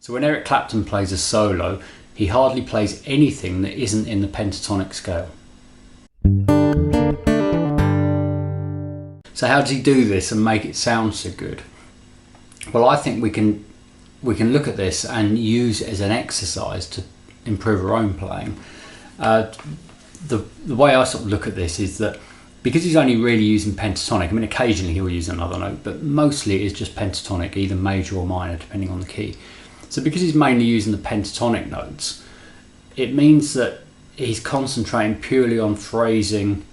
So when Eric Clapton plays a solo, he hardly plays anything that isn't in the pentatonic scale. So how does he do this and make it sound so good? Well, I think we can look at this and use it as an exercise to improve our own playing. The way I sort of look at this is that because he's only really using pentatonic, I mean occasionally he'll use another note, but mostly it's just pentatonic, either major or minor depending on the key. So because he's mainly using the pentatonic notes, it means that he's concentrating purely on phrasing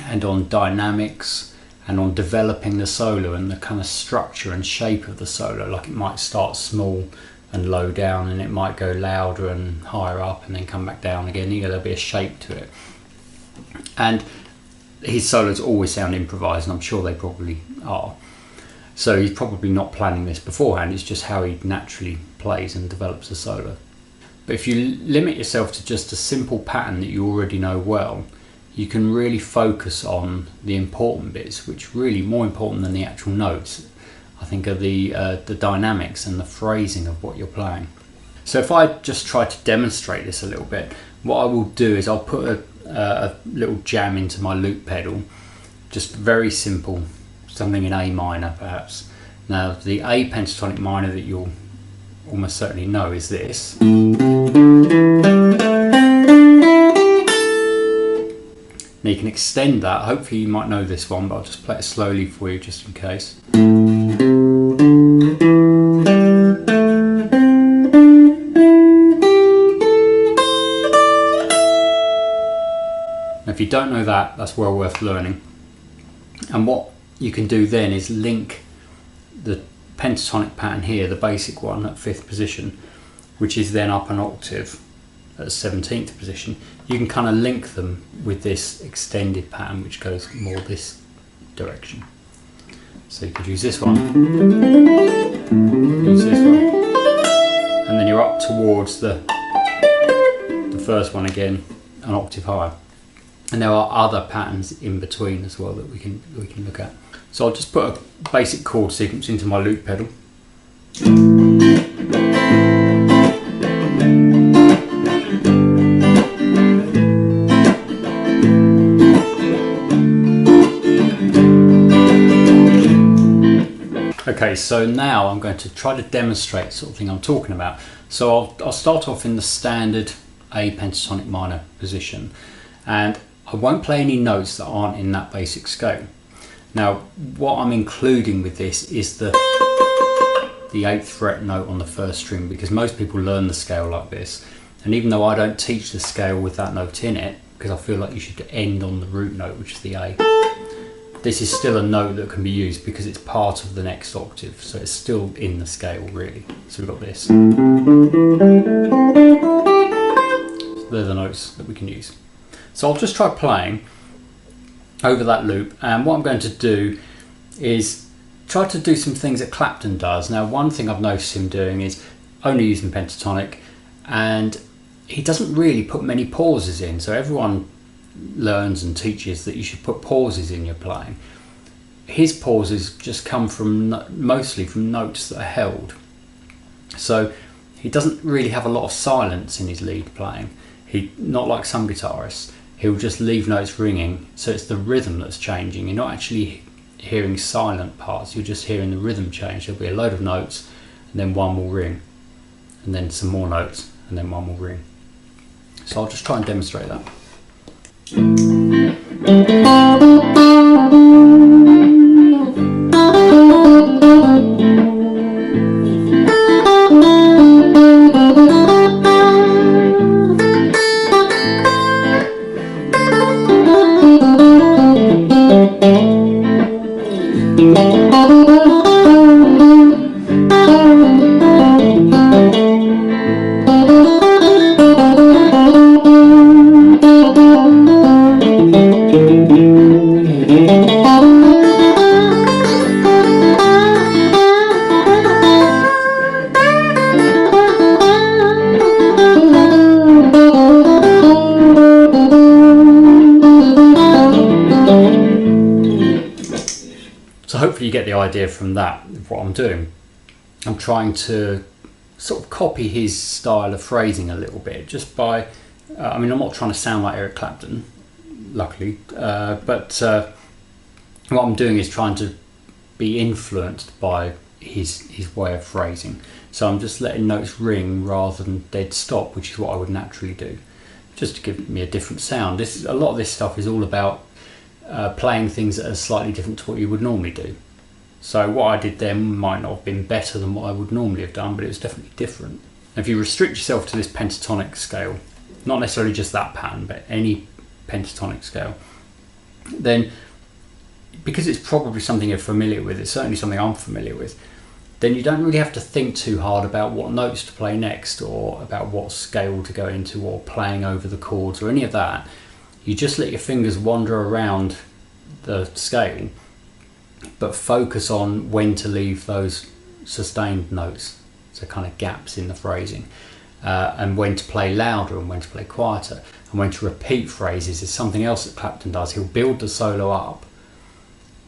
and on dynamics and on developing the solo and the kind of structure and shape of the solo. Like it might start small and low down, and it might go louder and higher up and then come back down again. There'll be a shape to it. And his solos always sound improvised, and I'm sure they probably are. So he's probably not planning this beforehand, it's just how he naturally plays and develops a solo. But if you limit yourself to just a simple pattern that you already know well, you can really focus on the important bits, which really more important than the actual notes, I think, are the dynamics and the phrasing of what you're playing. So if I just try to demonstrate this a little bit, what I will do is I'll put a little jam into my loop pedal, just very simple, something in A minor perhaps. Now the A pentatonic minor that you'll almost certainly know is this. Now you can extend that, hopefully you might know this one, but I'll just play it slowly for you just in case. Now if you don't know that, that's well worth learning. And what you can do then is link the pentatonic pattern here, the basic one at 5th position, which is then up an octave at 17th position. You can kind of link them with this extended pattern which goes more this direction. So you could use this one, use this one, and then you're up towards the first one again, an octave higher. And there are other patterns in between as well that we can look at. So I'll just put a basic chord sequence into my loop pedal. Okay, so now I'm going to try to demonstrate the sort of thing I'm talking about. So I'll start off in the standard A pentatonic minor position, and I won't play any notes that aren't in that basic scale. Now what I'm including with this is the 8th fret note on the 1st string, because most people learn the scale like this, and even though I don't teach the scale with that note in it, because I feel like you should end on the root note, which is the A, this is still a note that can be used because it's part of the next octave, so it's still in the scale really. So we've got this. So they're the notes that we can use. So I'll just try playing over that loop, and what I'm going to do is try to do some things that Clapton does. Now one thing I've noticed him doing is only using pentatonic, and he doesn't really put many pauses in. So everyone learns and teaches that you should put pauses in your playing. His pauses just come from mostly from notes that are held. So he doesn't really have a lot of silence in his lead playing. Not like some guitarists. He'll just leave notes ringing, so it's the rhythm that's changing. You're not actually hearing silent parts, you're just hearing the rhythm change. There'll be a load of notes, and then one will ring, and then some more notes, and then one will ring. So I'll just try and demonstrate that. So hopefully you get the idea from that of what I'm doing. I'm trying to sort of copy his style of phrasing a little bit, just by, I mean, I'm not trying to sound like Eric Clapton, luckily, but what I'm doing is trying to be influenced by his way of phrasing. So I'm just letting notes ring rather than dead stop, which is what I would naturally do, just to give me a different sound. A lot of this stuff is all about playing things that are slightly different to what you would normally do. So what I did then might not have been better than what I would normally have done, but it was definitely different. If you restrict yourself to this pentatonic scale, not necessarily just that pattern, but any pentatonic scale, then because it's probably something you're familiar with, it's certainly something I'm familiar with, then you don't really have to think too hard about what notes to play next, or about what scale to go into, or playing over the chords, or any of that. You just let your fingers wander around the scale, but focus on when to leave those sustained notes, so kind of gaps in the phrasing, and when to play louder and when to play quieter, and when to repeat phrases is something else that Clapton does. He'll build the solo up,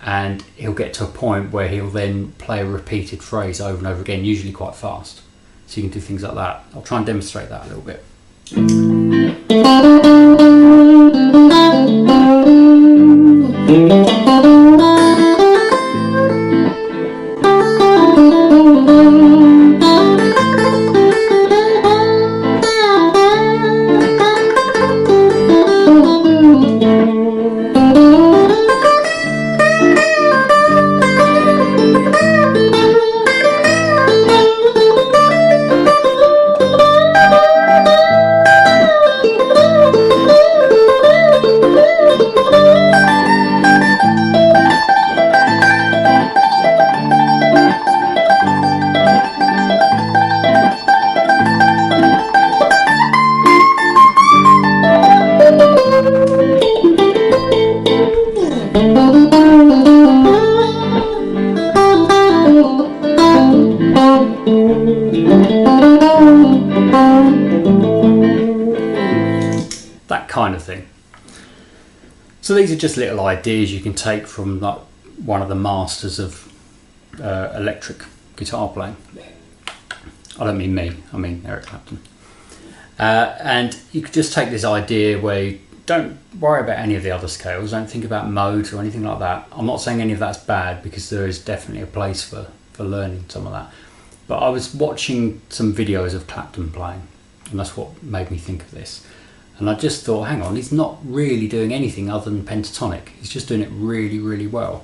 and he'll get to a point where he'll then play a repeated phrase over and over again, usually quite fast. So you can do things like that. I'll try and demonstrate that a little bit. That kind of thing. So these are just little ideas you can take from like one of the masters of electric guitar playing. I don't mean me, I mean Eric Clapton. And you could just take this idea where you don't worry about any of the other scales, don't think about modes or anything like that. I'm not saying any of that's bad, because there is definitely a place for learning some of that. But I was watching some videos of Clapton playing, and that's what made me think of this. And I just thought, hang on, he's not really doing anything other than pentatonic. He's just doing it really, really well.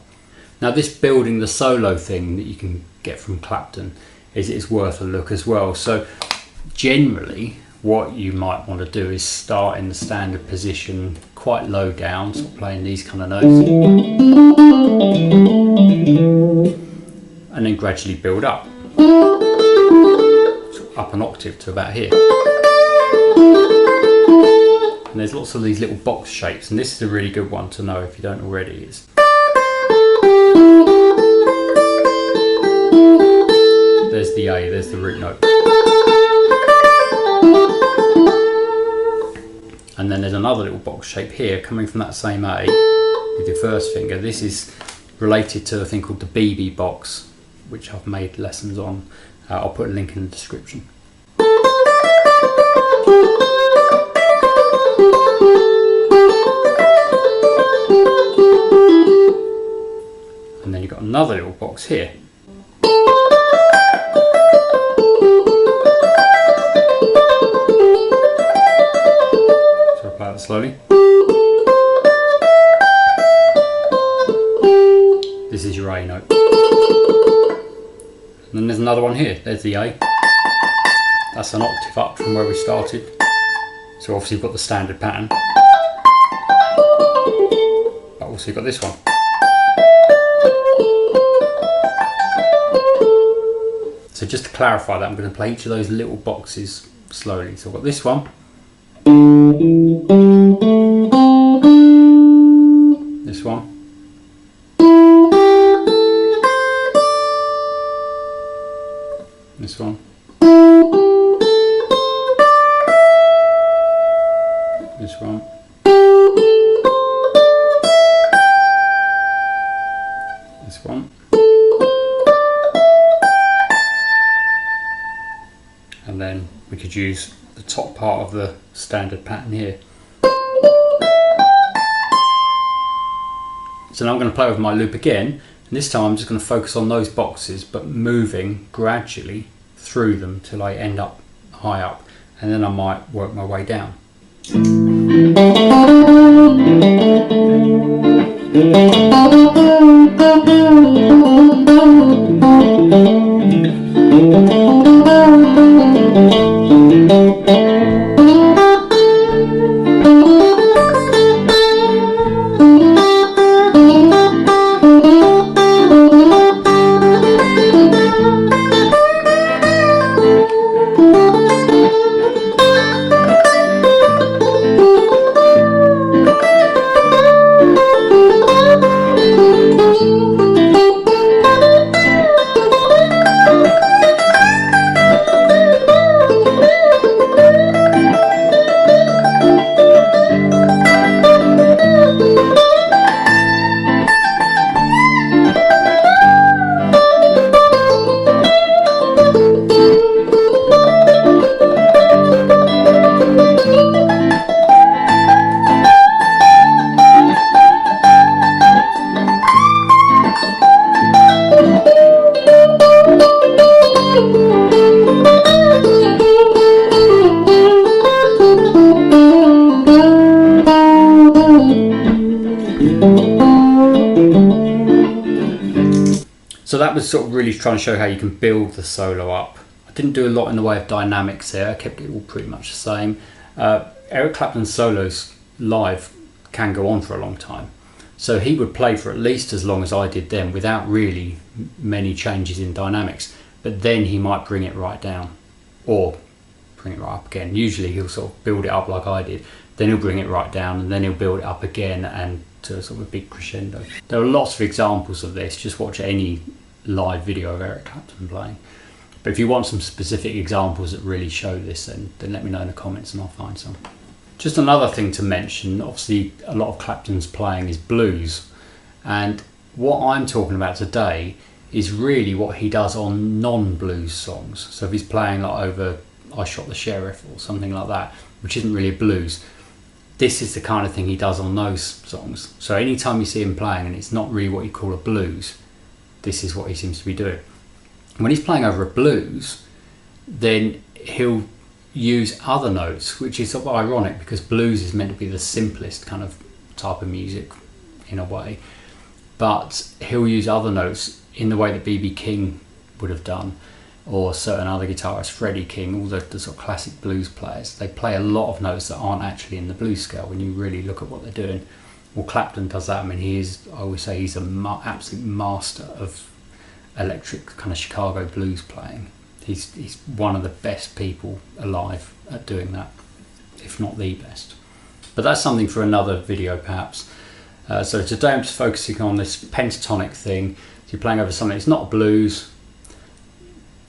Now this building the solo thing that you can get from Clapton is worth a look as well. So generally what you might want to do is start in the standard position, quite low down, sort of playing these kind of notes, and then gradually build up, sort of up an octave to about here. And there's lots of these little box shapes, and this is a really good one to know if you don't already. There's the A, there's the root note. And then there's another little box shape here coming from that same A with your first finger. This is related to a thing called the BB box, which I've made lessons on. I'll put a link in the description. And then you've got another little box here. So I'll play that slowly. This is your A note. And then there's another one here. There's the A. That's an octave up from where we started. So obviously you've got the standard pattern. But also you've got this one. So just to clarify that, I'm going to play each of those little boxes slowly. So I've got this one. This one. This one. This one. This one. and then we could use the top part of the standard pattern here. So now I'm going to play with my loop again, and this time I'm just going to focus on those boxes but moving gradually through them till I end up high up, and then I might work my way down. So that was sort of really trying to show how you can build the solo up. I didn't do a lot in the way of dynamics there, I kept it all pretty much the same. Eric Clapton's solos live can go on for a long time. So he would play for at least as long as I did then without really many changes in dynamics. But then he might bring it right down or bring it right up again. Usually he'll sort of build it up like I did, then he'll bring it right down, and then he'll build it up again and to sort of a big crescendo. There are lots of examples of this. Just watch any live video of Eric Clapton playing. But if you want some specific examples that really show this, then let me know in the comments and I'll find some. Just another thing to mention, obviously a lot of Clapton's playing is blues, and what I'm talking about today is really what he does on non-blues songs. So if he's playing like over I Shot the Sheriff or something like that, which isn't really a blues, this is the kind of thing he does on those songs. So anytime you see him playing and it's not really what you call a blues, this is what he seems to be doing. When he's playing over a blues, then he'll use other notes, which is sort of ironic because blues is meant to be the simplest kind of type of music in a way, but he'll use other notes in the way that B.B. King would have done, or certain other guitarists, Freddie King, all the sort of classic blues players. They play a lot of notes that aren't actually in the blues scale when you really look at what they're doing. Well, Clapton does that. I mean, I always say he's an absolute master of electric kind of Chicago blues playing. He's one of the best people alive at doing that, if not the best. But that's something for another video perhaps. So today I'm just focusing on this pentatonic thing. So you're playing over something, it's not a blues.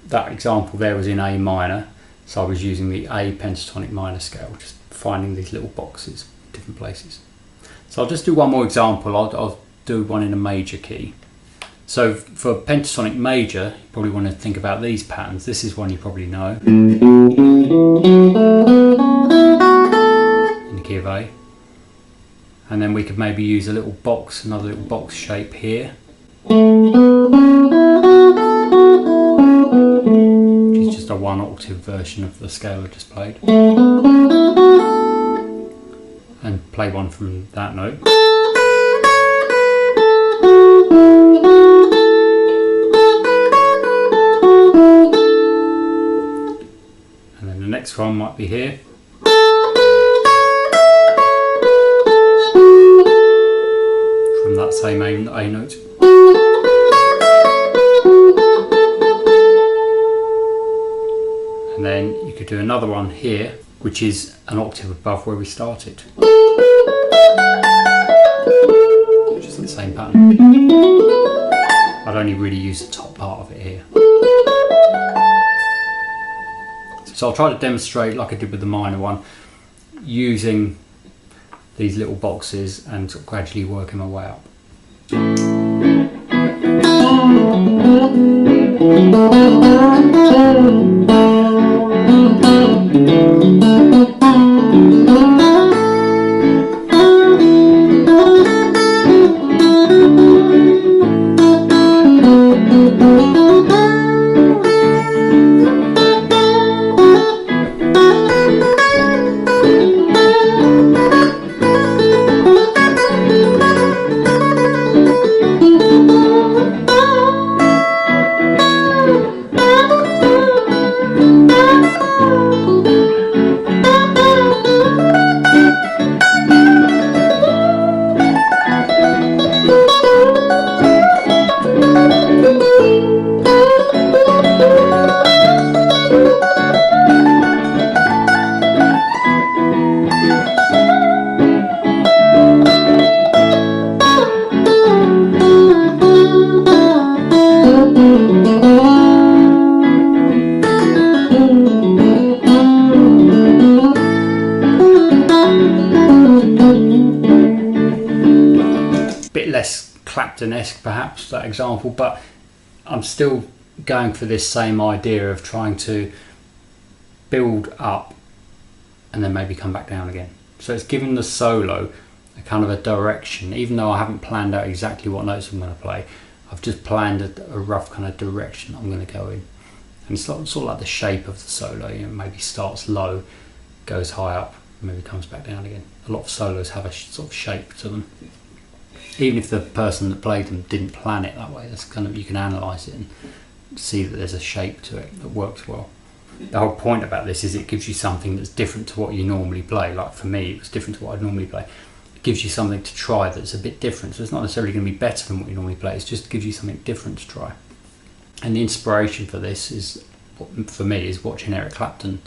That example there was in A minor, so I was using the A pentatonic minor scale, just finding these little boxes, different places. So I'll just do one more example. I'll do one in a major key. So for pentatonic major, you probably want to think about these patterns. This is one you probably know. In the key of A. And then we could maybe use a little box, another little box shape here. Which is just a one octave version of the scale I just played. And play one from that note. And then the next one might be here. From that same A note. And then you could do another one here, which is an octave above where we started. Which is the same pattern. I'd only really use the top part of it here. So I'll try to demonstrate, like I did with the minor one, using these little boxes and sort of gradually working my way up. Clapton-esque perhaps, that example, but I'm still going for this same idea of trying to build up and then maybe come back down again. So it's giving the solo a kind of a direction, even though I haven't planned out exactly what notes I'm going to play. I've just planned a rough kind of direction I'm going to go in. And it's sort of like the shape of the solo, you know, maybe starts low, goes high up, maybe comes back down again. A lot of solos have a sort of shape to them. Even if the person that played them didn't plan it that way, that's kind of, you can analyse it and see that there's a shape to it that works well. The whole point about this is it gives you something that's different to what you normally play. Like for me, it was different to what I'd normally play. It gives you something to try that's a bit different. So it's not necessarily going to be better than what you normally play, it just gives you something different to try. And the inspiration for this is, for me, is watching Eric Clapton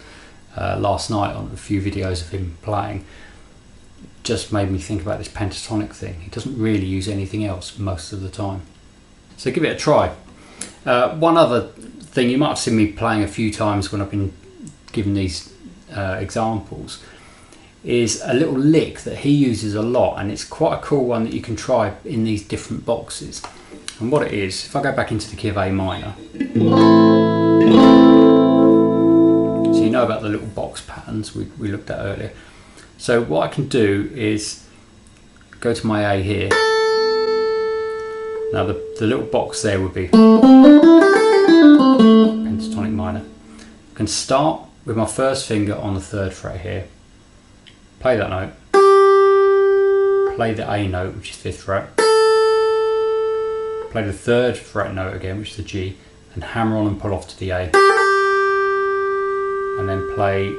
last night on a few videos of him playing. Just made me think about this pentatonic thing. He doesn't really use anything else most of the time. So give it a try. One other thing, you might have seen me playing a few times when I've been given these examples, is a little lick that he uses a lot, and it's quite a cool one that you can try in these different boxes. And what it is, if I go back into the key of A minor, so you know about the little box patterns we looked at earlier. So what I can do is go to my A here. Now the little box there would be pentatonic minor. I can start with my first finger on the 3rd fret here, play that note, play the A note, which is 5th fret, play the 3rd fret note again, which is the G, and hammer on and pull off to the A, and then play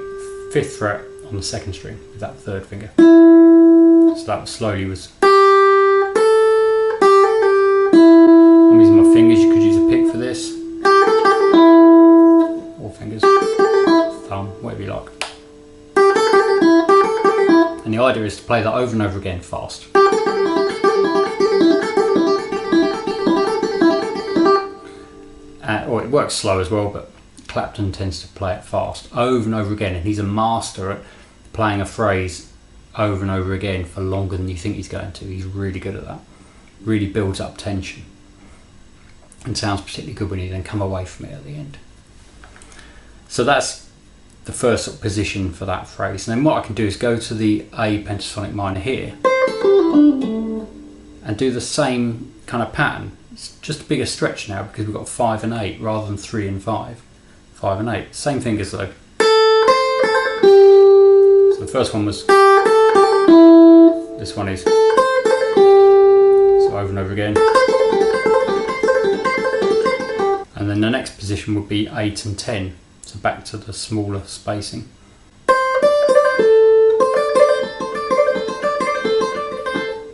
5th fret on the 2nd string with that 3rd finger. So that slowly was. I'm using my fingers, you could use a pick for this, or fingers, thumb, whatever you like. And the idea is to play that over and over again fast. Or it works slow as well, but Clapton tends to play it fast, over and over again, and he's a master at playing a phrase over and over again for longer than you think he's going to. He's really good at that. Really builds up tension and sounds particularly good when you then come away from it at the end. So that's the first sort of position for that phrase. And then what I can do is go to the A pentatonic minor here and do the same kind of pattern. It's just a bigger stretch now because we've got 5 and 8 rather than 3 and 5. 5 and 8. Same fingers though. So the first one was, this one is, so over and over again. And then the next position would be 8 and 10, so back to the smaller spacing.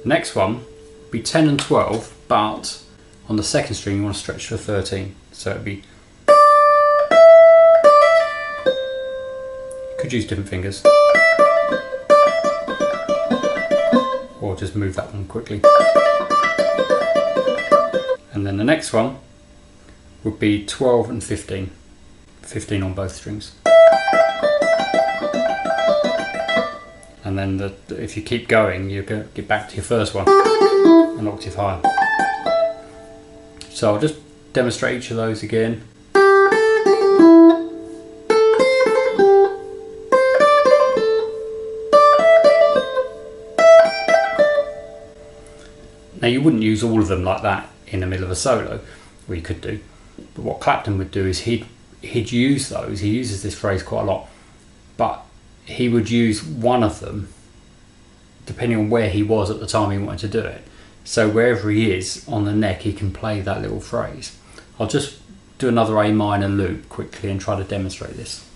Next one would be 10 and 12, but on the 2nd string you want to stretch to a 13, so it would be, you could use different fingers, or just move that one quickly. And then the next one would be 12 and 15. 15 on both strings. And then if you keep going, you get back to your first one, an octave higher. So I'll just demonstrate each of those again. Now you wouldn't use all of them like that in the middle of a solo, or you could do, but what Clapton would do is he'd use those, he uses this phrase quite a lot, but he would use one of them depending on where he was at the time he wanted to do it. So wherever he is on the neck he can play that little phrase. I'll just do another A minor loop quickly and try to demonstrate this.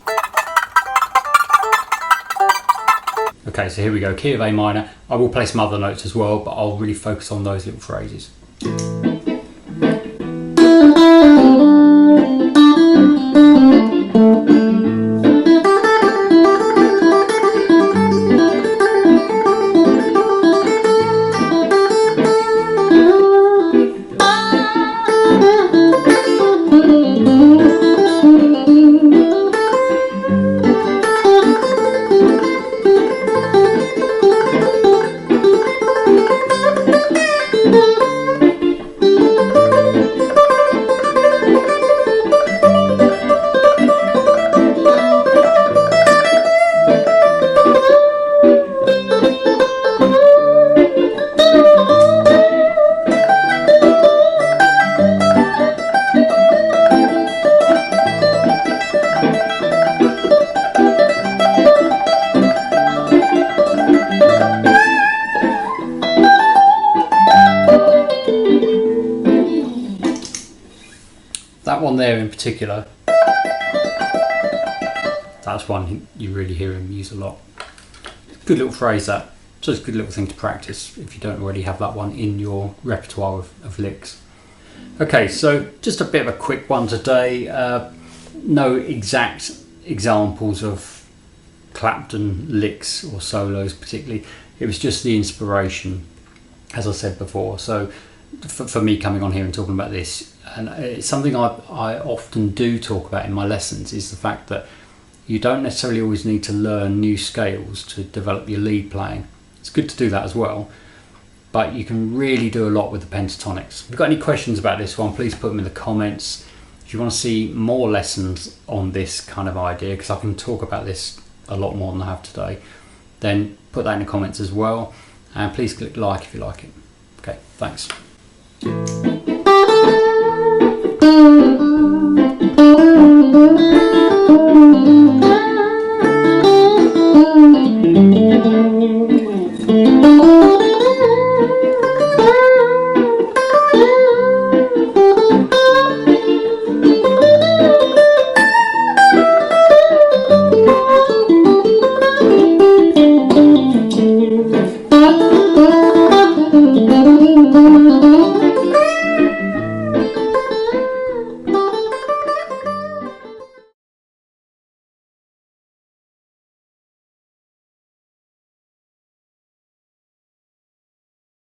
Okay, so here we go, key of A minor. I will play some other notes as well, but I'll really focus on those little phrases. one there in particular, that's one you really hear him use a lot. Good little phrase that. So it's a good little thing to practice if you don't already have that one in your repertoire of licks. Okay, so just a bit of a quick one today. No exact examples of Clapton licks or solos particularly. It was just the inspiration, as I said before. So for me coming on here and talking about this, and it's something I often do talk about in my lessons, is the fact that you don't necessarily always need to learn new scales to develop your lead playing. It's good to do that as well, but you can really do a lot with the pentatonics. If you've got any questions about this one, please put them in the comments. If you want to see more lessons on this kind of idea, because I can talk about this a lot more than I have today, then put that in the comments as well, and please click like if you like it. Okay, thanks.